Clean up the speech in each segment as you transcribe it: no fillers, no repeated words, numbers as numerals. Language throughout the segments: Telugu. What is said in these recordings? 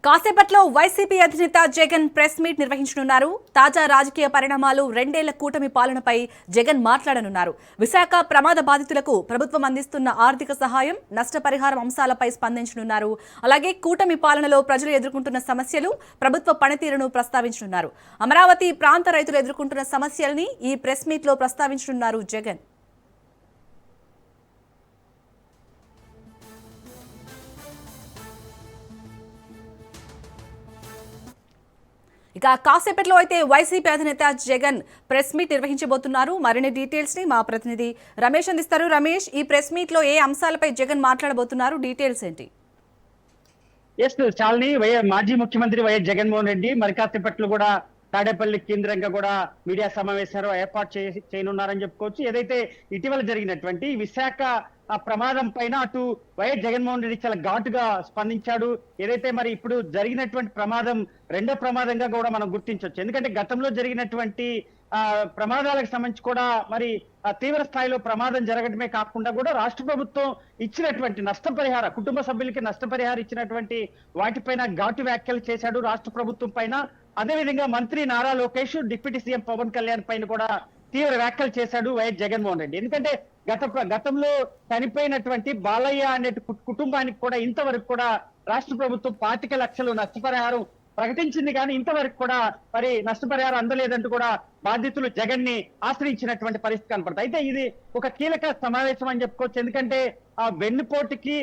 కాసేపట్లో వైసీపీ అధినేత జగన్ ప్రెస్ మీట్ నిర్వహించనున్నారు. తాజా రాజకీయ పరిణామాలు, 2 ఏళ్ల కూటమి పాలనపై జగన్ మాట్లాడనున్నారు. విశాఖ ప్రమాద బాధితులకు ప్రభుత్వం అందిస్తున్న ఆర్థిక సహాయం, నష్టపరిహారం అంశాలపై స్పందించనున్నారు. అలాగే కూటమి పాలనలో ప్రజలు ఎదుర్కొంటున్న సమస్యలు, ప్రభుత్వ పనితీరును ప్రస్తావించనున్నారు. అమరావతి ప్రాంత రైతులు ఎదుర్కొంటున్న సమస్యల్ని ఈ ప్రెస్ మీట్లో ప్రస్తావించనున్నారు జగన్. ఇక కాసేపట్లో అయితే వైసీపీ అధినేత జగన్ ప్రెస్ మీట్ నిర్వహించబోతున్నారు. మరిన్ని డీటెయిల్స్ ని మా ప్రతినిధి రమేష్ అందిస్తారు. రమేష్, ఈ ప్రెస్ మీట్ లో ఏ అంశాలపై జగన్ మాట్లాడబోతున్నారు? డీటెయిల్స్ ఏంటి? చాలని మాజీ ముఖ్యమంత్రి వైఎస్ జగన్మోహన్ రెడ్డి మరి కాసేపట్లో కూడా తాడేపల్లి కేంద్రంగా కూడా మీడియా సమావేశాలు ఏర్పాటు చేయనున్నారని చెప్పుకోవచ్చు. ఏదైతే ఇటీవల జరిగినటువంటి విశాఖ ప్రమాదం పైన అటు వైఎస్ జగన్మోహన్ రెడ్డి చాలా ఘాటుగా స్పందించాడు. ఏదైతే మరి ఇప్పుడు జరిగినటువంటి ప్రమాదం రెండో ప్రమాదంగా కూడా మనం గుర్తించవచ్చు. ఎందుకంటే గతంలో జరిగినటువంటి ప్రమాదాలకు సంబంధించి కూడా మరి తీవ్ర స్థాయిలో ప్రమాదం జరగడమే కాకుండా కూడా రాష్ట్ర ప్రభుత్వం ఇచ్చినటువంటి నష్టపరిహార, కుటుంబ సభ్యులకి నష్టపరిహారం ఇచ్చినటువంటి వాటిపైన ఘాటు వ్యాఖ్యలు చేశాడు రాష్ట్ర ప్రభుత్వం పైన. అదేవిధంగా మంత్రి నారా లోకేష్, డిప్యూటీ సీఎం పవన్ కళ్యాణ్ పైన కూడా తీవ్ర వ్యాఖ్యలు చేశాడు వైఎస్ జగన్మోహన్ రెడ్డి. ఎందుకంటే గతంలో చనిపోయినటువంటి బాలయ్య అనే కుటుంబానికి కూడా ఇంతవరకు కూడా రాష్ట్ర ప్రభుత్వం 25 లక్షలు నష్టపరిహారం ప్రకటించింది, కానీ ఇంతవరకు కూడా మరి నష్టపరిహారం అందలేదంటూ కూడా బాధితులు జగన్ ని ఆశ్రయించినటువంటి పరిస్థితి కనపడుతుంది. అయితే ఇది ఒక కీలక సమావేశం అని చెప్పుకోవచ్చు. ఎందుకంటే వెన్నుపోటుకి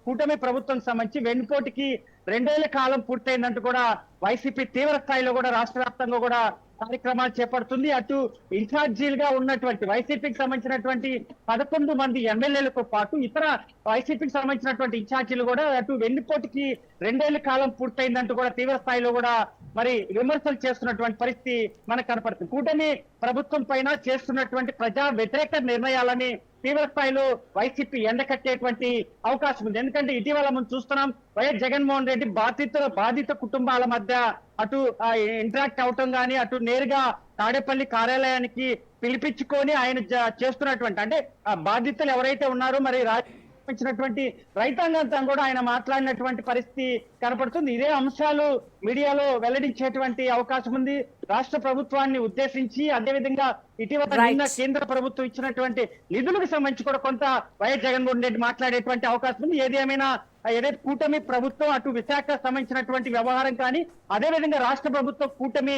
కూటమి ప్రభుత్వం సంబంధించి వెన్నుపోటుకి 2 ఏళ్ల కాలం పూర్తయిందంటూ కూడా వైసీపీ తీవ్ర స్థాయిలో కూడా రాష్ట్ర వ్యాప్తంగా కూడా కార్యక్రమాలు చేపడుతుంది. అటు ఇన్ఛార్జీలుగా ఉన్నటువంటి వైసీపీకి సంబంధించినటువంటి 11 మంది ఎమ్మెల్యేలతో పాటు ఇతర వైసీపీకి సంబంధించినటువంటి ఇన్ఛార్జీలు కూడా అటు వెన్నుపోటుకి 2 ఏళ్ల కాలం పూర్తయిందంటూ కూడా తీవ్ర స్థాయిలో కూడా మరి విమర్శలు చేస్తున్నటువంటి పరిస్థితి మనకు కనపడుతుంది. కూటమి ప్రభుత్వం పైన చేస్తున్నటువంటి ప్రజా వ్యతిరేక నిర్ణయాలని తీవ్ర స్థాయిలో వైసీపీ ఎండకట్టేటువంటి అవకాశం ఉంది. ఎందుకంటే ఇటీవల మనం చూస్తున్నాం వైఎస్ జగన్మోహన్ రెడ్డి బాధిత కుటుంబాల మధ్య అటు ఇంటరాక్ట్ అవటం కానీ, అటు నేరుగా తాడేపల్లి కార్యాలయానికి పిలిపించుకొని ఆయన చేస్తున్నటువంటి అంటే బాధితులు ఎవరైతే ఉన్నారో మరి ఇచ్చినటువంటి రైతాంగంతో కూడా ఆయన మాట్లాడినటువంటి పరిస్థితి కనపడుతుంది. ఇదే అంశాలు మీడియాలో వెల్లడించేటువంటి అవకాశం ఉంది. రాష్ట్ర ప్రభుత్వాన్ని ఉద్దేశించి, అదేవిధంగా ఇటీవల కేంద్ర ప్రభుత్వం ఇచ్చినటువంటి నిధులకు సంబంధించి కూడా కొంత వైఎస్ జగన్మోహన్ రెడ్డి మాట్లాడేటువంటి అవకాశం ఉంది. ఏది ఏమైనా ఏదైతే కూటమి ప్రభుత్వం అటు విశాఖ సంబంధించినటువంటి వ్యవహారం కానీ, అదేవిధంగా రాష్ట్ర ప్రభుత్వం కూటమి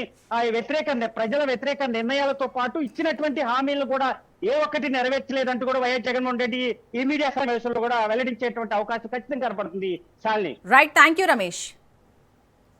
ప్రజల వ్యతిరేక నిర్ణయాలతో పాటు ఇచ్చినటువంటి హామీలను కూడా ఏ ఒక్కటి నెరవేర్చలేదంటూ కూడా వైఎస్ జగన్మోహన్ రెడ్డి ఈ మీడియా సమావేశంలో కూడా వెల్లడించేటువంటి అవకాశం ఖచ్చితంగా కనపడుతుంది. Shalini. Right, thank you Ramesh.